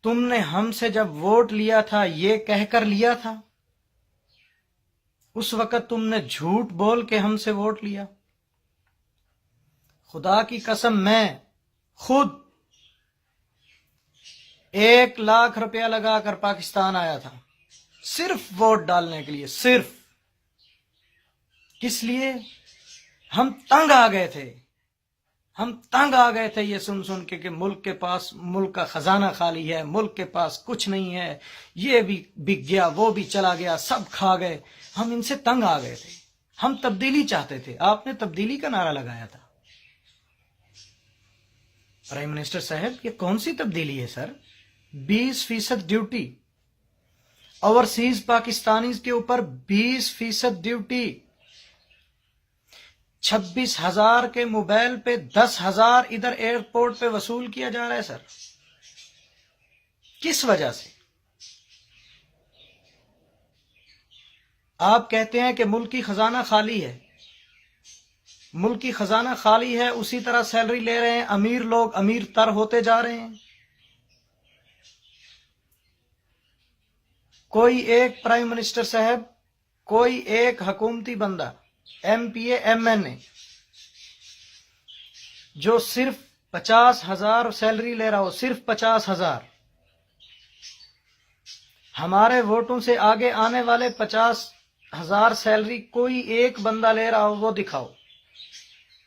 تم نے ہم سے جب ووٹ لیا تھا یہ کہہ کر لیا تھا؟ اس وقت تم نے جھوٹ بول کے ہم سے ووٹ لیا؟ خدا کی قسم میں خود 1,00,000 روپیہ لگا کر پاکستان آیا تھا صرف ووٹ ڈالنے کے لیے، صرف کس لیے؟ ہم تنگ آ گئے تھے، ہم تنگ آ گئے تھے یہ سن سن کے کہ ملک کے پاس، ملک کا خزانہ خالی ہے، ملک کے پاس کچھ نہیں ہے، یہ بھی بک گیا، وہ بھی چلا گیا، سب کھا گئے۔ ہم ان سے تنگ آ گئے تھے، ہم تبدیلی چاہتے تھے۔ آپ نے تبدیلی کا نعرہ لگایا تھا۔ پرائم منسٹر صاحب یہ کون سی تبدیلی ہے سر؟ 20% ڈیوٹی، اوورسیز پاکستانیز کے اوپر 20% ڈیوٹی، 26,000 کے موبائل پہ 10,000 ادھر ایئرپورٹ پہ وصول کیا جا رہا ہے سر۔ کس وجہ سے؟ آپ کہتے ہیں کہ ملکی خزانہ خالی ہے، ملکی خزانہ خالی ہے، اسی طرح سیلری لے رہے ہیں، امیر لوگ امیر تر ہوتے جا رہے ہیں۔ کوئی ایک پرائم منسٹر صاحب، کوئی ایک حکومتی بندہ، ایم پی اے، ایم این اے، جو صرف 50,000 سیلری لے رہا ہو، صرف 50,000، ہمارے ووٹوں سے آگے آنے والے 50,000 سیلری کوئی ایک بندہ لے رہا ہو وہ دکھاؤ۔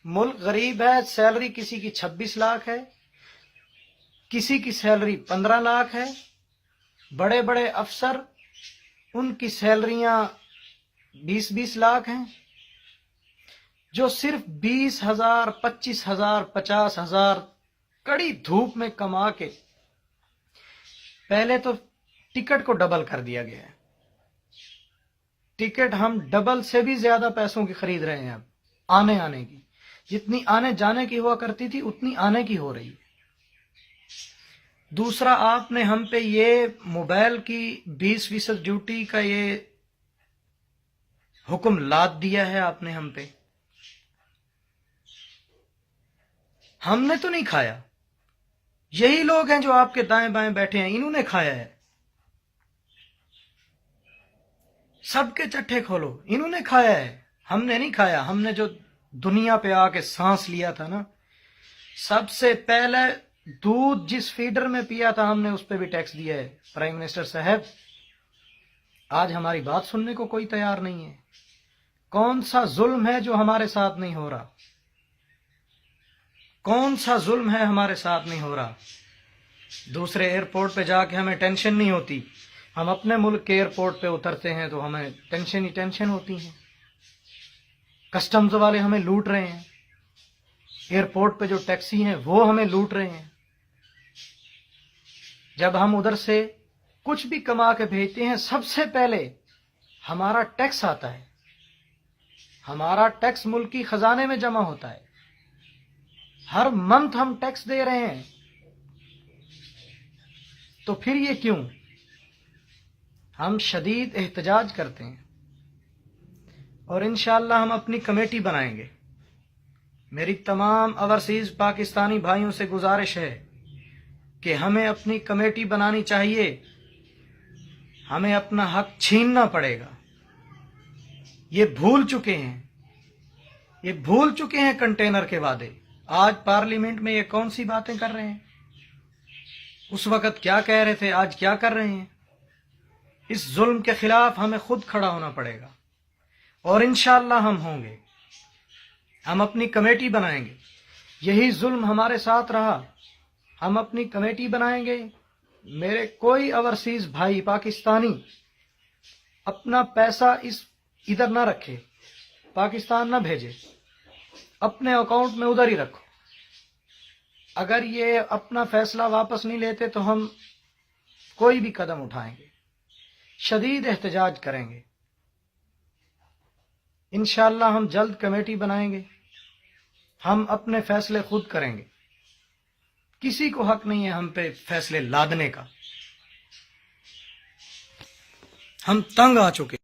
ملک غریب ہے، سیلری کسی کی 26 لاکھ ہے، کسی کی سیلری 15 لاکھ ہے، بڑے بڑے افسر ان کی سیلریاں 20 لاکھ ہیں، جو صرف 20,000، 25,000، 50,000 کڑی دھوپ میں کما کے، پہلے تو ٹکٹ کو ڈبل کر دیا گیا ہے، ٹکٹ ہم ڈبل سے بھی زیادہ پیسوں کی خرید رہے ہیں اب، آنے کی، جتنی آنے جانے کی ہوا کرتی تھی اتنی آنے کی ہو رہی ہے۔ دوسرا، آپ نے ہم پہ یہ موبائل کی 20% ڈیوٹی کا یہ حکم لاد دیا ہے آپ نے ہم پہ۔ ہم نے تو نہیں کھایا، یہی لوگ ہیں جو آپ کے دائیں بائیں بیٹھے ہیں، انہوں نے کھایا ہے۔ سب کے چٹھے کھولو، انہوں نے کھایا ہے، ہم نے نہیں کھایا۔ ہم نے جو دنیا پہ آ کے سانس لیا تھا نا، سب سے پہلے دودھ جس فیڈر میں پیا تھا ہم نے اس پہ بھی ٹیکس دیا ہے۔ پرائم منسٹر صاحب آج ہماری بات سننے کو کوئی تیار نہیں ہے۔ کون سا ظلم ہے جو ہمارے ساتھ نہیں ہو رہا؟ کون سا ظلم ہے ہمارے ساتھ نہیں ہو رہا؟ دوسرے ایئرپورٹ پہ جا کے ہمیں ٹینشن نہیں ہوتی، ہم اپنے ملک کے ایئرپورٹ پہ اترتے ہیں تو ہمیں ٹینشن ہی ٹینشن ہوتی ہیں۔ کسٹمز والے ہمیں لوٹ رہے ہیں، ایئرپورٹ پہ جو ٹیکسی ہیں وہ ہمیں لوٹ رہے ہیں۔ جب ہم ادھر سے کچھ بھی کما کے بھیجتے ہیں، سب سے پہلے ہمارا ٹیکس آتا ہے، ہمارا ٹیکس ملکی خزانے میں جمع ہوتا ہے، ہر منتھ ہم ٹیکس دے رہے ہیں، تو پھر یہ کیوں؟ ہم شدید احتجاج کرتے ہیں اور انشاءاللہ ہم اپنی کمیٹی بنائیں گے۔ میری تمام اوورسیز پاکستانی بھائیوں سے گزارش ہے کہ ہمیں اپنی کمیٹی بنانی چاہیے، ہمیں اپنا حق چھیننا پڑے گا۔ یہ بھول چکے ہیں کنٹینر کے وعدے۔ آج پارلیمنٹ میں یہ کون سی باتیں کر رہے ہیں؟ اس وقت کیا کہہ رہے تھے، آج کیا کر رہے ہیں؟ اس ظلم کے خلاف ہمیں خود کھڑا ہونا پڑے گا اور انشاءاللہ ہم ہوں گے۔ ہم اپنی کمیٹی بنائیں گے، یہی ظلم ہمارے ساتھ رہا، ہم اپنی کمیٹی بنائیں گے۔ میرے کوئی اوورسیز بھائی پاکستانی اپنا پیسہ ادھر نہ رکھے، پاکستان نہ بھیجے، اپنے اکاؤنٹ میں ادھر ہی رکھو۔ اگر یہ اپنا فیصلہ واپس نہیں لیتے تو ہم کوئی بھی قدم اٹھائیں گے، شدید احتجاج کریں گے۔ انشاءاللہ ہم جلد کمیٹی بنائیں گے، ہم اپنے فیصلے خود کریں گے، کسی کو حق نہیں ہے ہم پہ فیصلے لادنے کا۔ ہم تنگ آ چکے